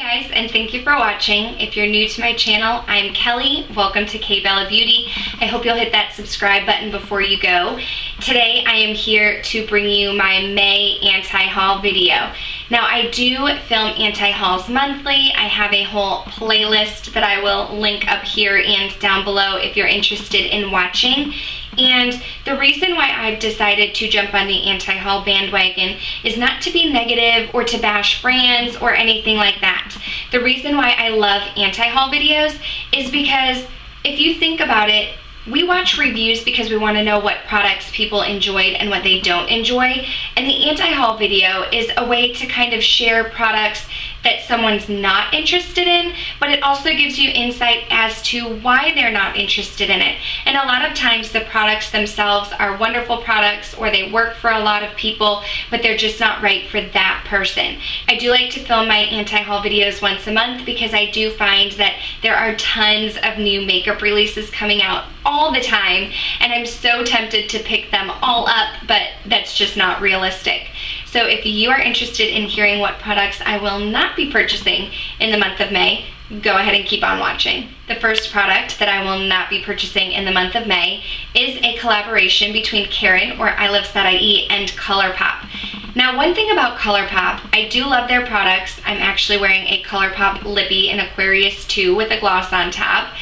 Guys, and thank you for watching. If you're new to my channel, I'm Kelly. Welcome to KBellaBeauty. I hope you'll hit that subscribe button before you go. Today I am here to bring you my May anti-haul video. Now I do film anti-hauls monthly. I have a whole playlist that I will link up here and down below if you're interested in watching. And the reason why I've decided to jump on the anti-haul bandwagon is not to be negative or to bash brands or anything like that. The reason why I love anti-haul videos is because if you think about it, we watch reviews because we want to know what products people enjoyed and what they don't enjoy. And the anti-haul video is a way to kind of share products that someone's not interested in, but it also gives you insight as to why they're not interested in it. And a lot of times the products themselves are wonderful products, or they work for a lot of people, but they're just not right for that person. I do like to film my anti-haul videos once a month because I do find that there are tons of new makeup releases coming out all the time, and I'm so tempted to pick them all up, but that's just not realistic. So if you are interested in hearing what products I will not be purchasing in the month of May, go ahead and keep on watching. The first product that I will not be purchasing in the month of May is a collaboration between Karen, or iluvSarahii, and Colourpop. Now, one thing about Colourpop, I do love their products. I'm actually wearing a Colourpop Lippy in Aquarius 2 with a gloss on top.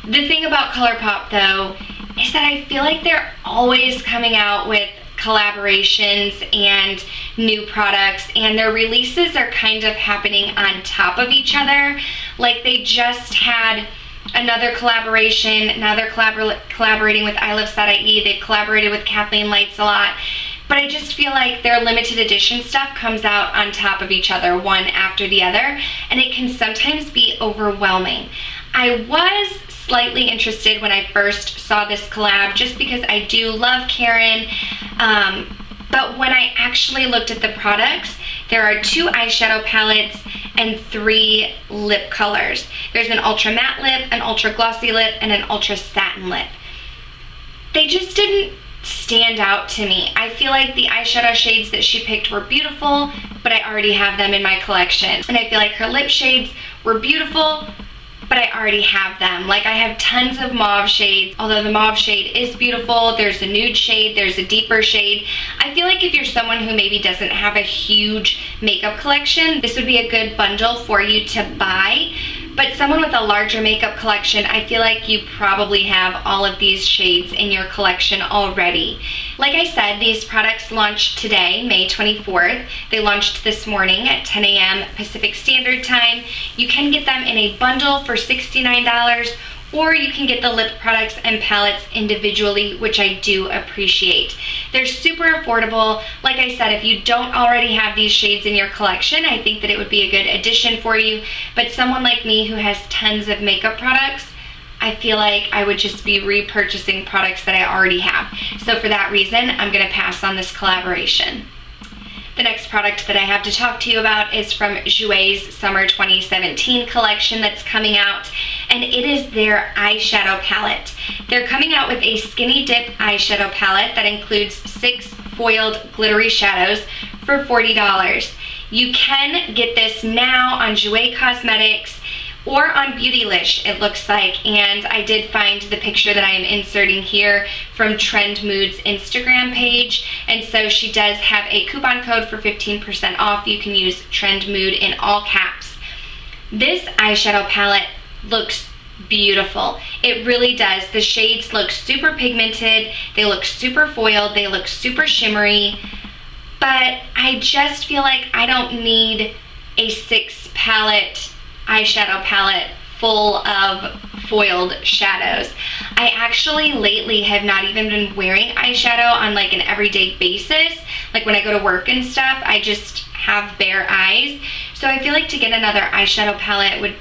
The thing about Colourpop, though, is that I feel like they're always coming out with collaborations and new products, and their releases are kind of happening on top of each other. Like, they just had another collaboration, now they're collaborating with iluvSarahii, they've collaborated with Kathleen Lights a lot, but I just feel like their limited edition stuff comes out on top of each other, one after the other, and it can sometimes be overwhelming. I was slightly interested when I first saw this collab just because I do love Karen, but when I actually looked at the products, there are 2 eyeshadow palettes and 3 lip colors. There's an ultra matte lip, an ultra glossy lip, and an ultra satin lip. They just didn't stand out to me. I feel like the eyeshadow shades that she picked were beautiful, but I already have them in my collection. And I feel like her lip shades were beautiful, but I already have them. Like, I have tons of mauve shades. Although the mauve shade is beautiful, there's a nude shade, there's a deeper shade. I feel like if you're someone who maybe doesn't have a huge makeup collection, this would be a good bundle for you to buy. But someone with a larger makeup collection, I feel like you probably have all of these shades in your collection already. Like I said, these products launched today, May 24th. They launched this morning at 10 a.m. Pacific Standard Time. You can get them in a bundle for $69, or you can get the lip products and palettes individually, which I do appreciate. They're super affordable. Like I said, if you don't already have these shades in your collection, I think that it would be a good addition for you. But someone like me who has tons of makeup products, I feel like I would just be repurchasing products that I already have. So for that reason, I'm gonna pass on this collaboration. The next product that I have to talk to you about is from Jouer's Summer 2017 collection that's coming out, and it is their eyeshadow palette. They're coming out with a skinny dip eyeshadow palette that includes 6 foiled glittery shadows for $40. You can get this now on Jouer Cosmetics or on Beautylish, it looks like, and I did find the picture that I am inserting here from Trend Mood's Instagram page, and so she does have a coupon code for 15% off. You can use Trend Mood in all caps. This eyeshadow palette looks beautiful. It really does. The shades look super pigmented, they look super foiled, they look super shimmery, but I just feel like I don't need a 6 palette eyeshadow palette full of foiled shadows. I actually lately have not even been wearing eyeshadow on like an everyday basis. Like when I go to work and stuff, I just have bare eyes. So I feel like to get another eyeshadow palette would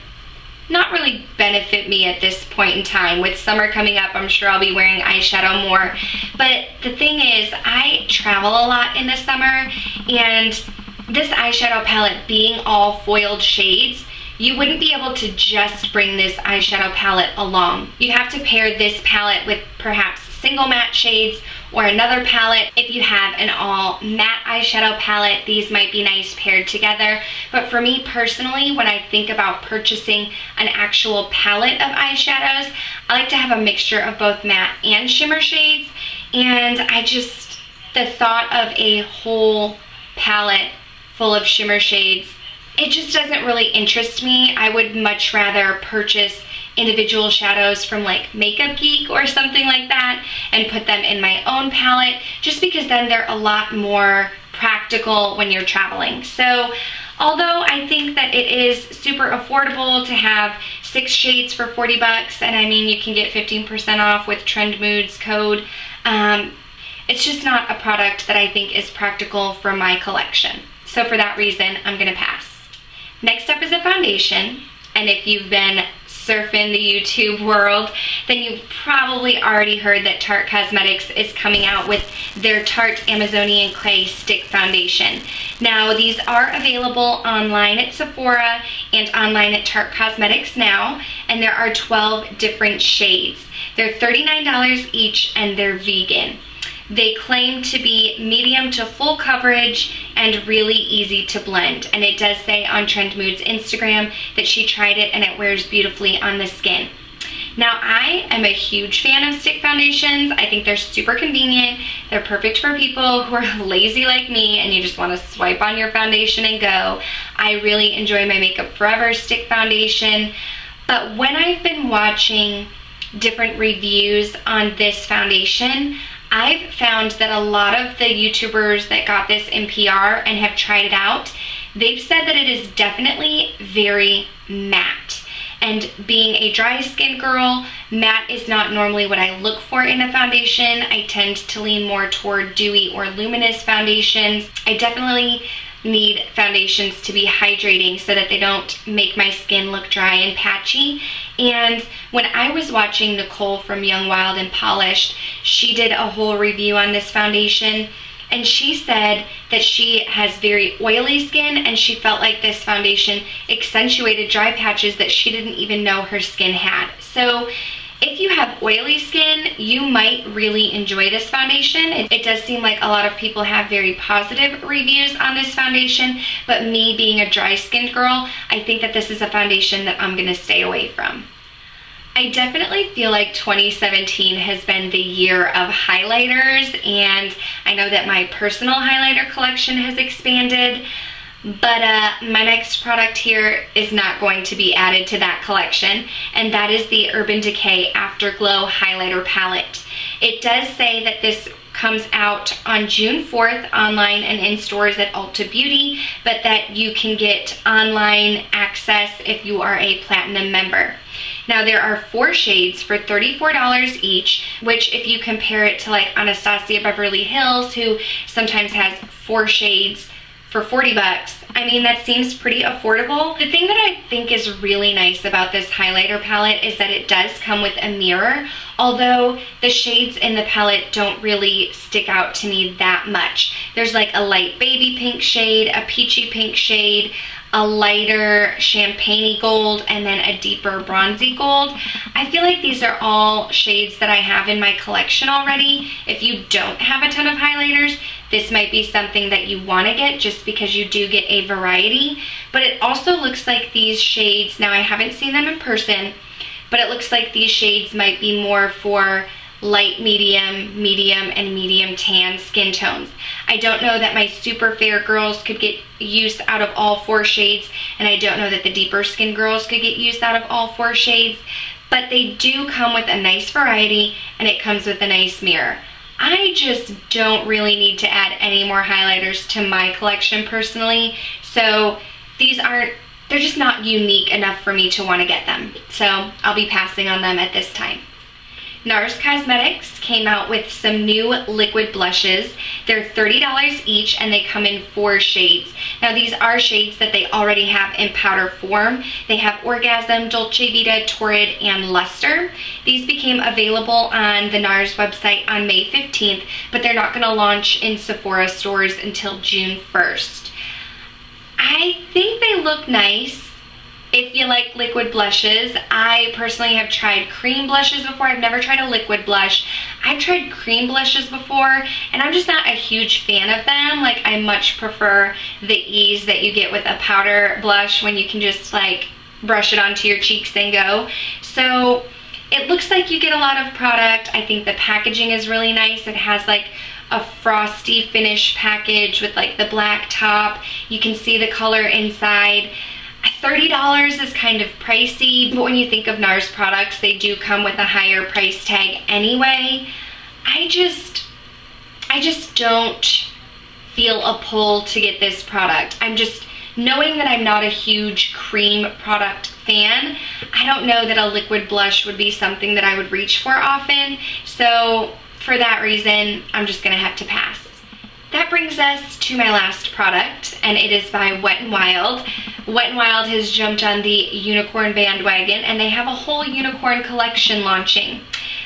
not really benefit me at this point in time. With summer coming up, I'm sure I'll be wearing eyeshadow more. But the thing is, I travel a lot in the summer, and this eyeshadow palette being all foiled shades, you wouldn't be able to just bring this eyeshadow palette along. You'd have to pair this palette with perhaps single matte shades or another palette. If you have an all matte eyeshadow palette, these might be nice paired together. But for me personally, when I think about purchasing an actual palette of eyeshadows, I like to have a mixture of both matte and shimmer shades. And the thought of a whole palette full of shimmer shades, it just doesn't really interest me. I would much rather purchase individual shadows from like Makeup Geek or something like that and put them in my own palette, just because then they're a lot more practical when you're traveling. So although I think that it is super affordable to have 6 shades for 40 bucks, and I mean you can get 15% off with Trend Moods code, it's just not a product that I think is practical for my collection. So for that reason, I'm gonna pass. Next up is a foundation, and if you've been surfing the YouTube world, then you've probably already heard that Tarte Cosmetics is coming out with their Tarte Amazonian Clay Stick Foundation. Now, these are available online at Sephora and online at Tarte Cosmetics now, and there are 12 different shades. They're $39 each, and they're vegan. They claim to be medium to full coverage and really easy to blend. And it does say on Trend Mood's Instagram that she tried it and it wears beautifully on the skin. Now, I am a huge fan of stick foundations. I think they're super convenient. They're perfect for people who are lazy like me and you just want to swipe on your foundation and go. I really enjoy my Makeup Forever stick foundation. But when I've been watching different reviews on this foundation, I've found that a lot of the YouTubers that got this in PR and have tried it out, they've said that it is definitely very matte. And being a dry skin girl, matte is not normally what I look for in a foundation. I tend to lean more toward dewy or luminous foundations. I definitely need foundations to be hydrating so that they don't make my skin look dry and patchy. And when I was watching Nicole from Young, Wild, and Polished, she did a whole review on this foundation, and she said that she has very oily skin and she felt like this foundation accentuated dry patches that she didn't even know her skin had. So if you have oily skin, you might really enjoy this foundation. It does seem like a lot of people have very positive reviews on this foundation, but me being a dry skinned girl, I think that this is a foundation that I'm gonna stay away from. I definitely feel like 2017 has been the year of highlighters, and I know that my personal highlighter collection has expanded. But my next product here is not going to be added to that collection, and that is the Urban Decay Afterglow Highlighter Palette. It does say that this comes out on June 4th online and in stores at Ulta Beauty, but that you can get online access if you are a Platinum member. Now, there are 4 shades for $34 each, which if you compare it to like Anastasia Beverly Hills, who sometimes has 4 shades for 40 bucks, I mean, that seems pretty affordable. The thing that I think is really nice about this highlighter palette is that it does come with a mirror, although the shades in the palette don't really stick out to me that much. There's like a light baby pink shade, a peachy pink shade, a lighter champagne-y gold, and then a deeper bronzy gold. I feel like these are all shades that I have in my collection already. If you don't have a ton of highlighters, this might be something that you want to get just because you do get a variety. But it also looks like these shades, now I haven't seen them in person, but it looks like these shades might be more for light medium, medium, and medium tan skin tones. I don't know that my super fair girls could get use out of all 4 shades, and I don't know that the deeper skin girls could get use out of all 4 shades, but they do come with a nice variety, and it comes with a nice mirror. I just don't really need to add any more highlighters to my collection personally, so they're just not unique enough for me to want to get them, so I'll be passing on them at this time. NARS Cosmetics came out with some new liquid blushes. They're $30 each, and they come in 4 shades. Now, these are shades that they already have in powder form. They have Orgasm, Dolce Vita, Torrid, and Luster. These became available on the NARS website on May 15th, but they're not going to launch in Sephora stores until June 1st. I think they look nice. If you like liquid blushes, I personally have tried cream blushes before. I've never tried a liquid blush. I've tried cream blushes before, and I'm just not a huge fan of them. Like, I much prefer the ease that you get with a powder blush when you can just like brush it onto your cheeks and go. So it looks like you get a lot of product. I think the packaging is really nice. It has like a frosty finish package with like the black top. You can see the color inside. $30 is kind of pricey, but when you think of NARS products, they do come with a higher price tag anyway. I just don't feel a pull to get this product. I'm just, knowing that I'm not a huge cream product fan, I don't know that a liquid blush would be something that I would reach for often. So for that reason, I'm just gonna have to pass. That brings us to my last product, and it is by Wet n Wild. Wet n Wild has jumped on the unicorn bandwagon, and they have a whole unicorn collection launching.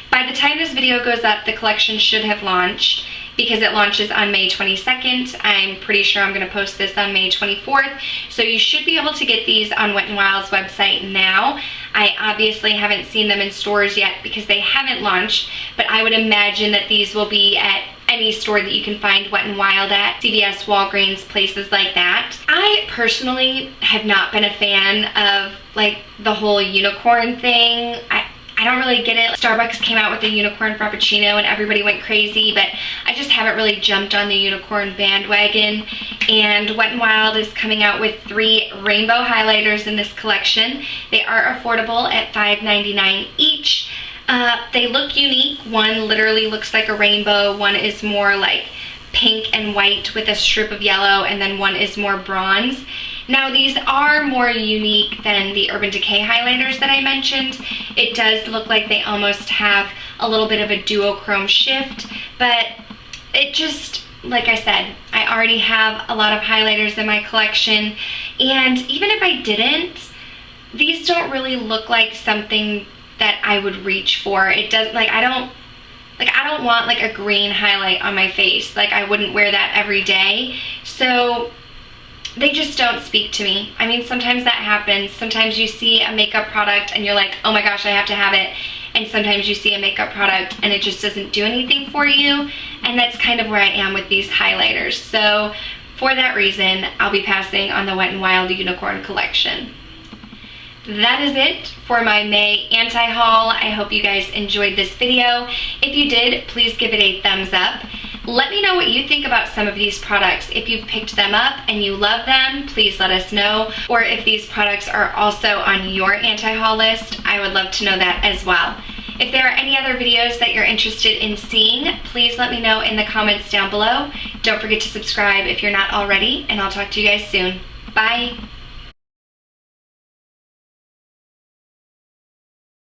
By the time this video goes up, the collection should have launched because it launches on May 22nd. I'm pretty sure I'm gonna post this on May 24th. So you should be able to get these on Wet n Wild's website now. I obviously haven't seen them in stores yet because they haven't launched, but I would imagine that these will be at any store that you can find Wet n Wild at, CVS, Walgreens, places like that. I personally have not been a fan of like the whole unicorn thing. I don't really get it. Starbucks came out with a unicorn frappuccino and everybody went crazy, but I just haven't really jumped on the unicorn bandwagon. And Wet n Wild is coming out with 3 rainbow highlighters in this collection. They are affordable at $5.99 each. They look unique. One literally looks like a rainbow, one is more like pink and white with a strip of yellow, and then one is more bronze. Now these are more unique than the Urban Decay highlighters that I mentioned. It does look like they almost have a little bit of a duochrome shift, but it just, like I said, I already have a lot of highlighters in my collection, and even if I didn't, these don't really look like something that I would reach for. It does, like, I don't want like a green highlight on my face. Like, I wouldn't wear that every day. So they just don't speak to me. I mean, sometimes that happens. Sometimes you see a makeup product and you're like, oh my gosh, I have to have it. And sometimes you see a makeup product and it just doesn't do anything for you. And that's kind of where I am with these highlighters. So for that reason, I'll be passing on the Wet n Wild Unicorn collection. That is it for my May anti-haul. I hope you guys enjoyed this video. If you did, please give it a thumbs up. Let me know what you think about some of these products. If you've picked them up and you love them, please let us know. Or if these products are also on your anti-haul list, I would love to know that as well. If there are any other videos that you're interested in seeing, please let me know in the comments down below. Don't forget to subscribe if you're not already, and I'll talk to you guys soon. Bye!